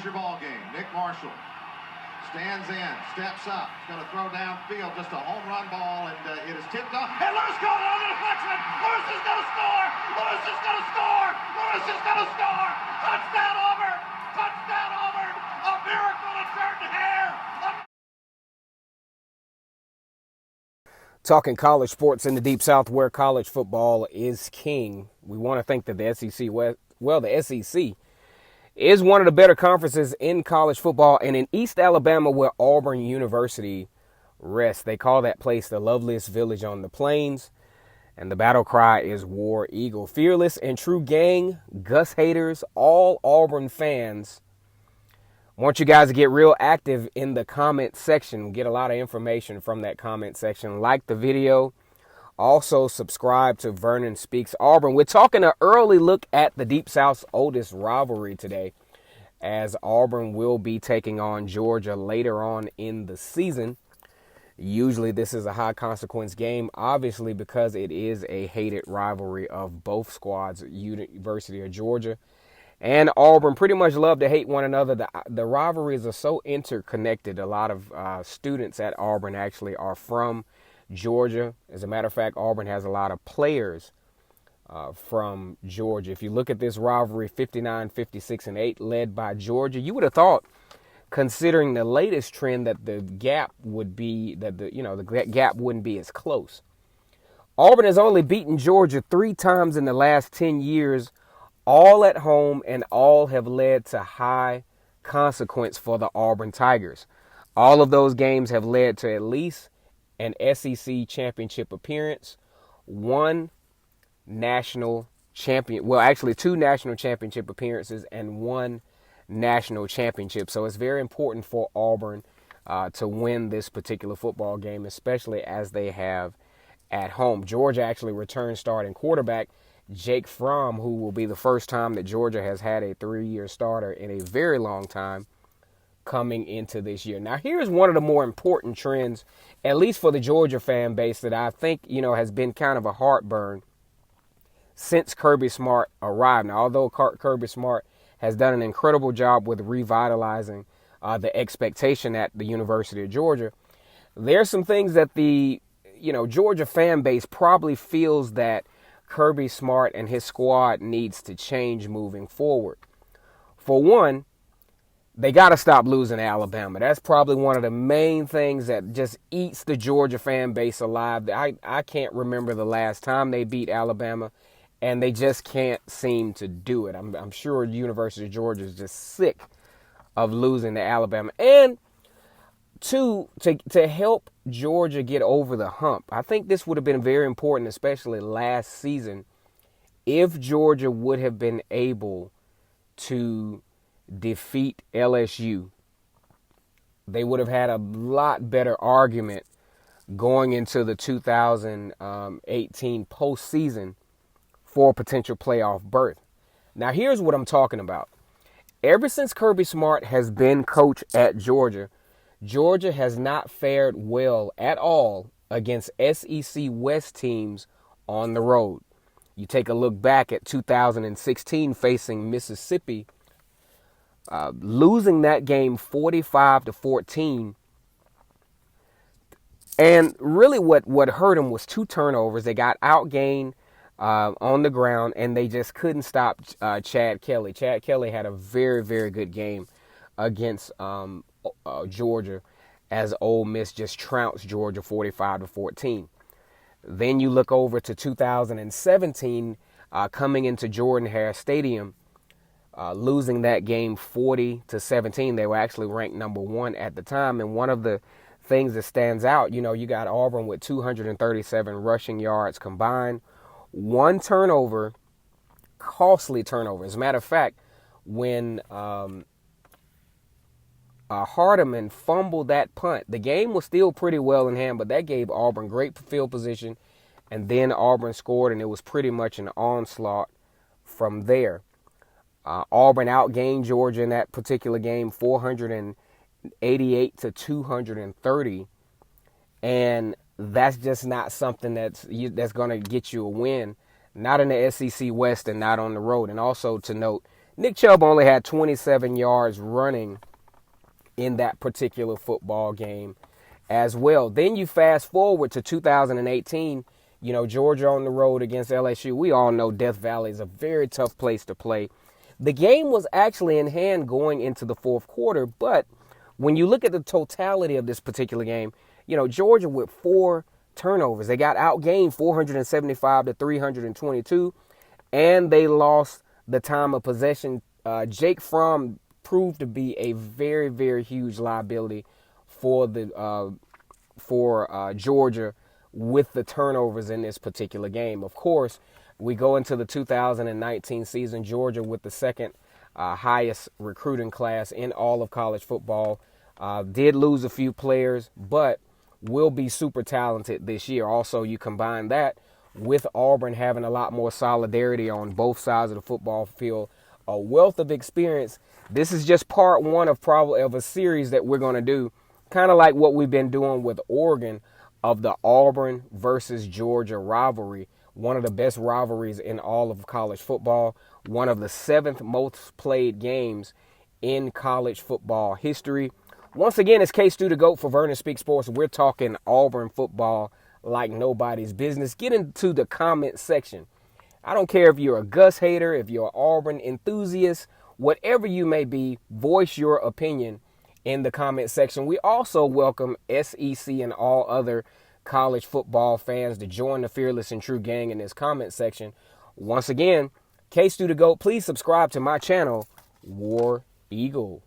your ball game. Nick Marshall stands in, steps up, he's going to throw downfield, just a home run ball, and it is tipped off. And Lewis got it on the deflection. Lewis is going to score. Lewis is going to score. Lewis is going to score. Touchdown Auburn. Touchdown Auburn. A miracle in Jordan Hare. Talking college sports in the Deep South, where college football is king. We want to think that the SEC, the SEC is one of the better conferences in college football, and in East Alabama, where Auburn University rests. They call that place the loveliest village on the plains, and the battle cry is War Eagle. Fearless and true gang, Gus haters, all Auburn fans. I want you guys to get real active in the comment section. Get a lot of information from that comment section. Like the video. Also, subscribe to Vernon Speaks Auburn. We're talking an early look at the Deep South's oldest rivalry today, as Auburn will be taking on Georgia later on in the season. Usually this is a high consequence game, obviously, because it is a hated rivalry of both squads. University of Georgia and Auburn pretty much love to hate one another. The rivalries are so interconnected. A lot of students at Auburn actually are from Georgia. As a matter of fact, Auburn has a lot of players from Georgia. If you look at this rivalry, 59, 56, and 8, led by Georgia, you would have thought, considering the latest trend, that the gap would be the gap wouldn't be as close. Auburn has only beaten Georgia 3 times in the last 10 years, all at home, and all have led to high consequence for the Auburn Tigers. All of those games have led to at least an SEC championship appearance, 2 national championship appearances, and 1 national championship. So it's very important for Auburn to win this particular football game, especially as they have at home. Georgia actually returned starting quarterback Jake Fromm, who will be the first time that Georgia has had a 3-year starter in a very long time, coming into this year. Now, here's one of the more important trends, at least for the Georgia fan base, that I think, has been kind of a heartburn since Kirby Smart arrived. Now, although Kirby Smart has done an incredible job with revitalizing the expectation at the University of Georgia, there's some things that the, Georgia fan base probably feels that Kirby Smart and his squad needs to change moving forward. For one, they got to stop losing to Alabama. That's probably one of the main things that just eats the Georgia fan base alive. I can't remember the last time they beat Alabama, and they just can't seem to do it. I'm sure the University of Georgia is just sick of losing to Alabama. And to help Georgia get over the hump, I think this would have been very important, especially last season, if Georgia would have been able to defeat LSU. They would have had a lot better argument going into the 2018 postseason for a potential playoff berth. Now, here's what I'm talking about. Ever since Kirby Smart has been coach at Georgia, Georgia has not fared well at all against SEC West teams on the road. You take a look back at 2016 facing Mississippi, losing that game 45-14. And really what hurt them was 2 turnovers. They got outgained on the ground, and they just couldn't stop Chad Kelly. Chad Kelly had a very, very good game against Georgia, as Ole Miss just trounced Georgia 45-14. Then you look over to 2017, coming into Jordan Hare Stadium, losing that game 40-17. They were actually ranked number 1 at the time. And one of the things that stands out, you got Auburn with 237 rushing yards combined, 1 turnover, costly turnover. As a matter of fact, when Hardeman fumbled that punt, the game was still pretty well in hand, but that gave Auburn great field position. And then Auburn scored, and it was pretty much an onslaught from there. Auburn outgained Georgia in that particular game, 488-230. And that's just not something that's going to get you a win, not in the SEC West and not on the road. And also to note, Nick Chubb only had 27 yards running in that particular football game as well. Then you fast forward to 2018, Georgia on the road against LSU. We all know Death Valley is a very tough place to play. The game was actually in hand going into the fourth quarter, but when you look at the totality of this particular game, Georgia with 4 turnovers. They got outgained 475 to 322, and they lost the time of possession. Jake Fromm proved to be a very, very huge liability for Georgia with the turnovers in this particular game. Of course, we go into the 2019 season, Georgia with the second highest recruiting class in all of college football. Did lose a few players, but will be super talented this year. Also, you combine that with Auburn having a lot more solidarity on both sides of the football field, a wealth of experience. This is just part one of probably of a series that we're going to do, kind of like what we've been doing with Oregon, of the Auburn versus Georgia rivalry. One of the best rivalries in all of college football. One of the 7th most played games in college football history. Once again, it's K-Stu the GOAT for Vernon Speak Sports. We're talking Auburn football like nobody's business. Get into the comment section. I don't care if you're a Gus hater, if you're an Auburn enthusiast, whatever you may be, voice your opinion in the comment section. We also welcome SEC and all other college football fans to join the Fearless and True gang in this comment section. Once again, K-Stu the GOAT, please subscribe to my channel, War Eagle.